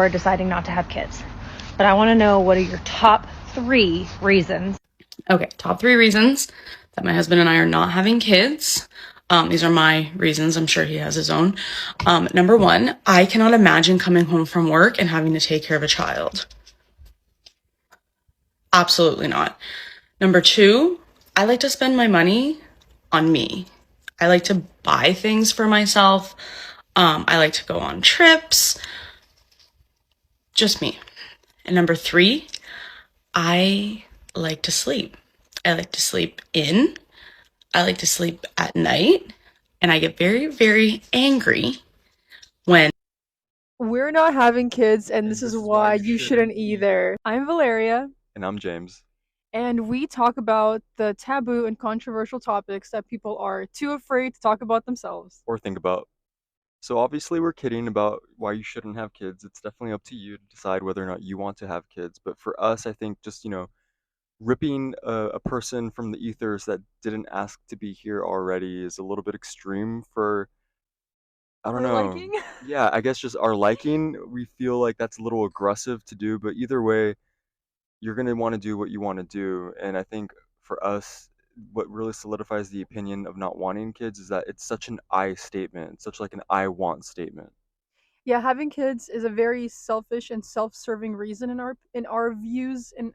for deciding not to have kids. But I want to know, what are your top 3 reasons? Okay, top 3 reasons that my husband and I are not having kids. These are my reasons. I'm sure he has his own. Number 1, I cannot imagine coming home from work and having to take care of a child. Absolutely not. Number 2, I like to spend my money on me. I like to buy things for myself. I like to go on trips. Just me. And number 3, I like to sleep. I like to sleep in. I like to sleep at night. And I get very, very angry when We're not having kids, and this this is is why why you you shouldn't shouldn't either. I'm Valeria, And I'm James. and we talk about the taboo and controversial topics that people are too afraid to talk about themselves. Or think about. So obviously we're kidding about why you shouldn't have kids. It's definitely up to you to decide whether or not you want to have kids. But for us, I think just, ripping a person from the ethers that didn't ask to be here already is a little bit extreme for, I don't Our know. liking? Yeah, I guess just our liking. We feel like that's a little aggressive to do, but either way, you're going to want to do what you want to do. And I think for us, what really solidifies the opinion of not wanting kids is that it's such an I statement. It's such like an I want statement. Yeah, having kids is a very selfish and self-serving reason in our views and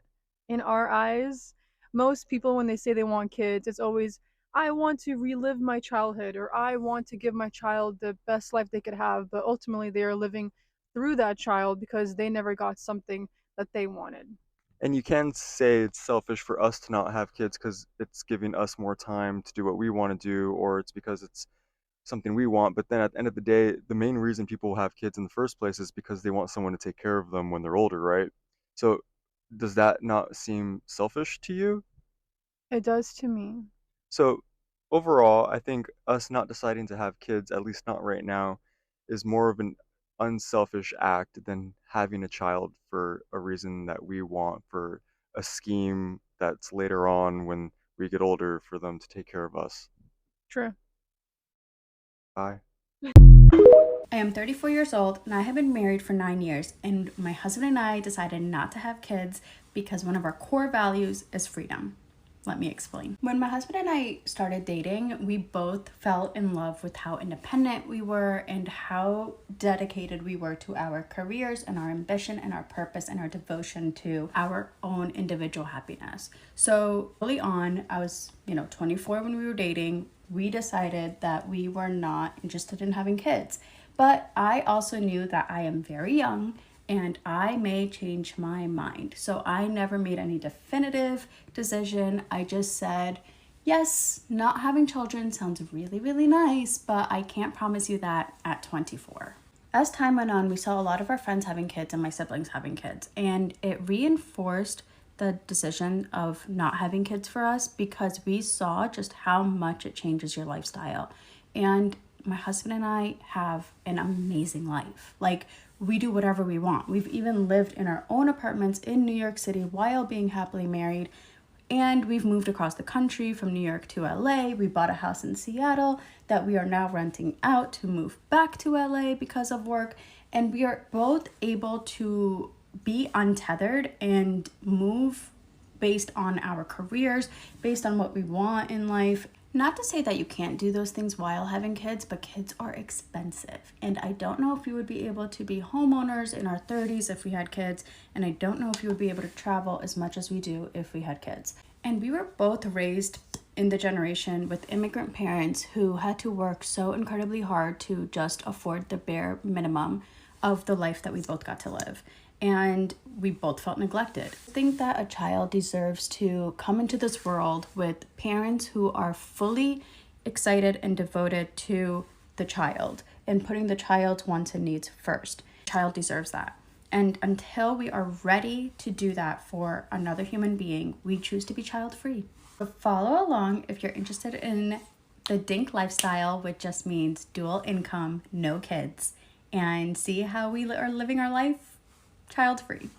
in our eyes. Most people when they say they want kids, it's always I want to relive my childhood or I want to give my child the best life they could have, but ultimately they are living through that child because they never got something that they wanted. And you can say it's selfish for us to not have kids because it's giving us more time to do what we want to do, or it's because it's something we want. But then at the end of the day, the main reason people have kids in the first place is because they want someone to take care of them when they're older, right? So does that not seem selfish to you? It does to me. So overall, I think us not deciding to have kids, at least not right now, is more of an unselfish act than having a child for a reason that we want, for a scheme that's later on when we get older for them to take care of us. True. Bye. I am 34 years old and I have been married for 9 years, and my husband and I decided not to have kids because one of our core values is freedom. Let me explain. When my husband and I started dating, we both fell in love with how independent we were and how dedicated we were to our careers and our ambition and our purpose and our devotion to our own individual happiness. So early on, I was, 24 when we were dating. We decided that we were not interested in having kids. But I also knew that I am very young and I may change my mind. So I never made any definitive decision. I just said, yes, not having children sounds really, really nice, but I can't promise you that at 24. As time went on, we saw a lot of our friends having kids and my siblings having kids, and it reinforced the decision of not having kids for us because we saw just how much it changes your lifestyle. And my husband and I have an amazing life. Like, we do whatever we want. We've even lived in our own apartments in New York City while being happily married. And we've moved across the country from New York to LA. We bought a house in Seattle that we are now renting out to move back to LA because of work. And we are both able to be untethered and move based on our careers, based on what we want in life. Not to say that you can't do those things while having kids, but kids are expensive. And I don't know if we would be able to be homeowners in our 30s if we had kids. And I don't know if we would be able to travel as much as we do if we had kids. And we were both raised in the generation with immigrant parents who had to work so incredibly hard to just afford the bare minimum of the life that we both got to live. And we both felt neglected. I think that a child deserves to come into this world with parents who are fully excited and devoted to the child and putting the child's wants and needs first. The child deserves that. And until we are ready to do that for another human being, we choose to be child-free. So follow along if you're interested in the DINK lifestyle, which just means dual income, no kids, and see how we are living our life child-free.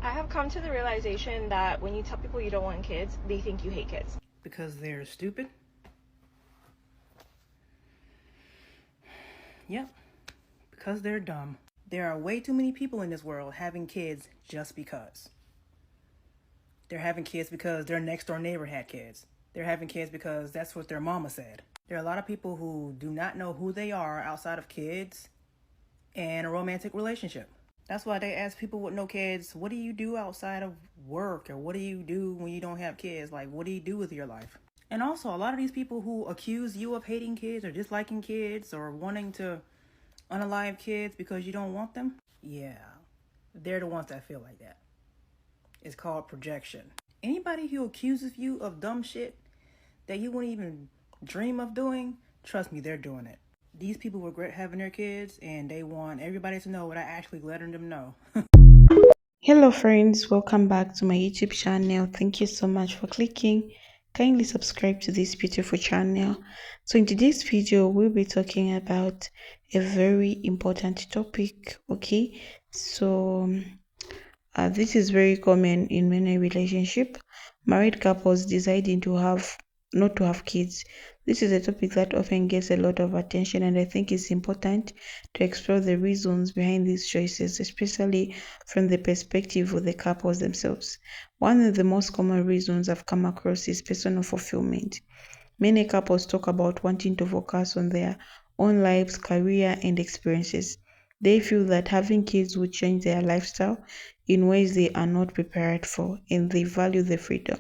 I have come to the realization that when you tell people you don't want kids, they think you hate kids. Because they're stupid? Yep. Because they're dumb. There are way too many people in this world having kids just because. They're having kids because their next door neighbor had kids. They're having kids because that's what their mama said. There are a lot of people who do not know who they are outside of kids and a romantic relationship. That's why they ask people with no kids, what do you do outside of work? Or what do you do when you don't have kids? Like, what do you do with your life? And also, a lot of these people who accuse you of hating kids or disliking kids or wanting to unalive kids because you don't want them, yeah, they're the ones that feel like that. It's called projection. Anybody who accuses you of dumb shit that you wouldn't even dream of doing, trust me, they're doing it. These people regret having their kids and they want everybody to know without actually letting them know. Hello, friends, welcome back to my YouTube channel. Thank you so much for clicking. Kindly subscribe to this beautiful channel. So, in today's video, we'll be talking about a very important topic. Okay, so this is very common in many relationships. Married couples deciding to have not to have kids. This is a topic that often gets a lot of attention, and I think it's important to explore the reasons behind these choices, especially from the perspective of the couples themselves. One of the most common reasons I've come across is personal fulfillment. Many couples talk about wanting to focus on their own lives, career, and experiences. They feel that having kids would change their lifestyle in ways they are not prepared for, and they value the freedom.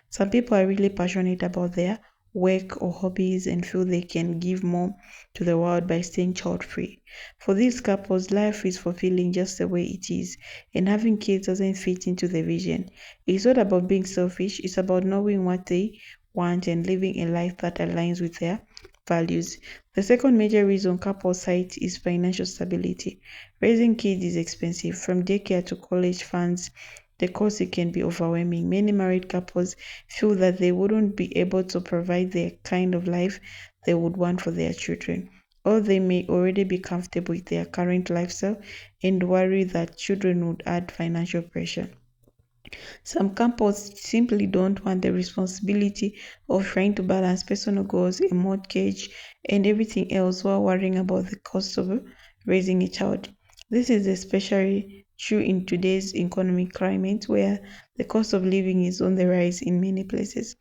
Some people are really passionate about their work or hobbies and feel they can give more to the world by staying child-free. For these couples, life is fulfilling just the way it is, and having kids doesn't fit into the vision. It's not about being selfish, it's about knowing what they want and living a life that aligns with their values. The second major reason couples cite is financial stability. Raising kids is expensive, from daycare to college funds. The cost it can be overwhelming. Many married couples feel that they wouldn't be able to provide the kind of life they would want for their children, or they may already be comfortable with their current lifestyle and worry that children would add financial pressure. Some couples simply don't want the responsibility of trying to balance personal goals, a mortgage, and everything else while worrying about the cost of raising a child. This is especially true in today's economic climate where the cost of living is on the rise in many places.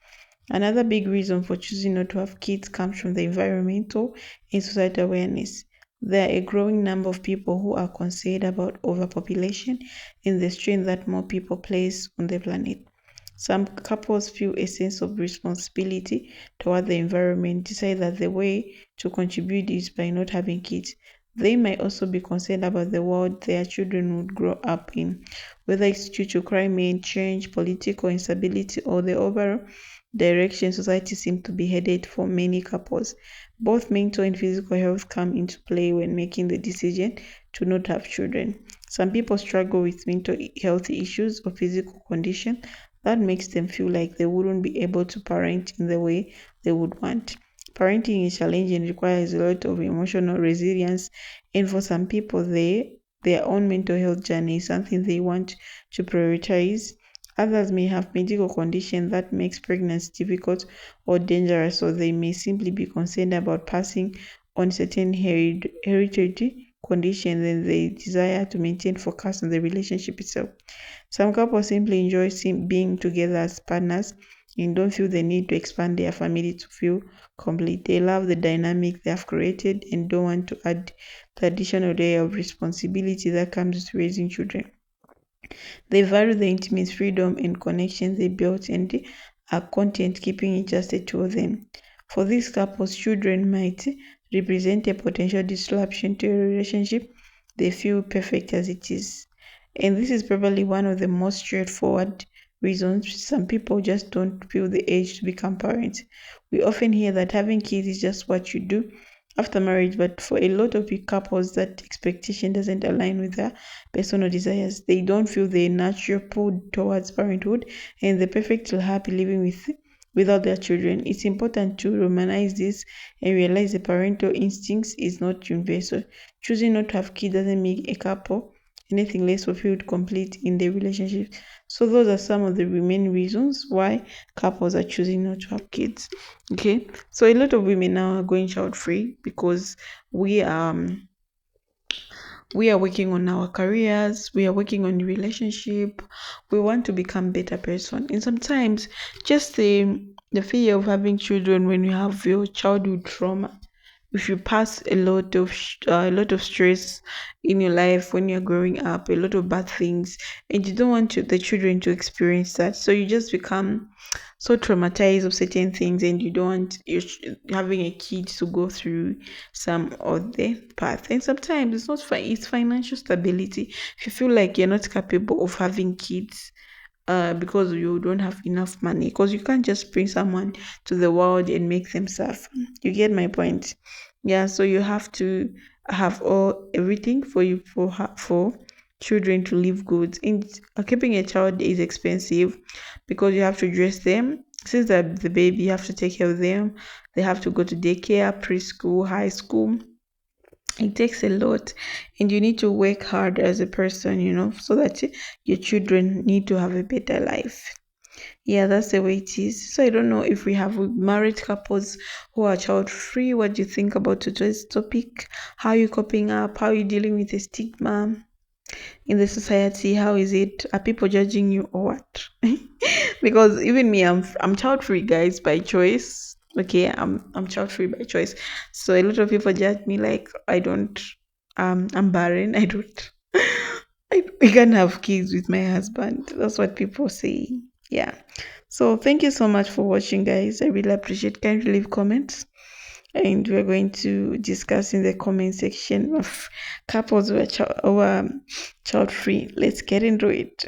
Another big reason for choosing not to have kids comes from the environmental and societal awareness. There are a growing number of people who are concerned about overpopulation and the strain that more people place on the planet. Some couples feel a sense of responsibility toward the environment, decide that the way to contribute is by not having kids. They might also be concerned about the world their children would grow up in, whether it's due to climate change, political instability, or the overall direction society seems to be headed for many couples. Both mental and physical health come into play when making the decision to not have children. Some people struggle with mental health issues or physical condition that makes them feel like they wouldn't be able to parent in the way they would want. Parenting is challenging and requires a lot of emotional resilience, and for some people, their own mental health journey is something they want to prioritize. Others may have medical conditions that makes pregnancy difficult or dangerous, or they may simply be concerned about passing on certain hereditary conditions and they desire to maintain focus on the relationship itself. Some couples simply enjoy being together as partners and don't feel the need to expand their family to feel complete. They love the dynamic they have created and don't want to add the additional layer of responsibility that comes with raising children. They value the intimate freedom and connections they built and they are content keeping it just the two of them. For these couples, children might represent a potential disruption to a relationship they feel perfect as it is. And this is probably one of the most straightforward reasons some people just don't feel the age to become parents. We often hear that having kids is just what you do after marriage, but for a lot of couples, that expectation doesn't align with their personal desires. They don't feel the natural pull towards parenthood and the perfectly happy living without their children. It's important to romanize this and realize the parental instincts is not universal. Choosing not to have kids doesn't make a couple anything less fulfilled, complete in their relationship. So those are some of the main reasons why couples are choosing not to have kids. Okay, so a lot of women now are going child free because we we are working on our careers, we are working on the relationship, we want to become better person. And sometimes just the fear of having children when you have your childhood trauma, if you pass a lot of stress in your life when you're growing up, a lot of bad things, and you don't want the children to experience that, so you just become so traumatized of certain things, and you don't want having a kid to go through some other path. And sometimes it's not it's financial stability. If you feel like you're not capable of having kids, because you don't have enough money, because you can't just bring someone to the world and make them suffer. You get my point? Yeah, so you have to have everything for you for children to live good. And keeping a child is expensive because you have to dress them. Since they're the baby, you have to take care of them. They have to go to daycare, preschool, high school. It takes a lot, and you need to work hard as a person, so that your children need to have a better life. Yeah, that's the way it is. So I don't know if we have married couples who are child free. What do you think about today's topic? How are you coping up? How are you dealing with the stigma in the society? How is it? Are people judging you or what? Because even me, I'm child free, guys, by choice. Okay, I'm child free by choice. So a lot of people judge me like I'm barren. I don't I can't have kids with my husband. That's what people say. Yeah. So thank you so much for watching, guys. I really appreciate. Can you leave comments? And we're going to discuss in the comment section of couples who are child free. Let's get into it.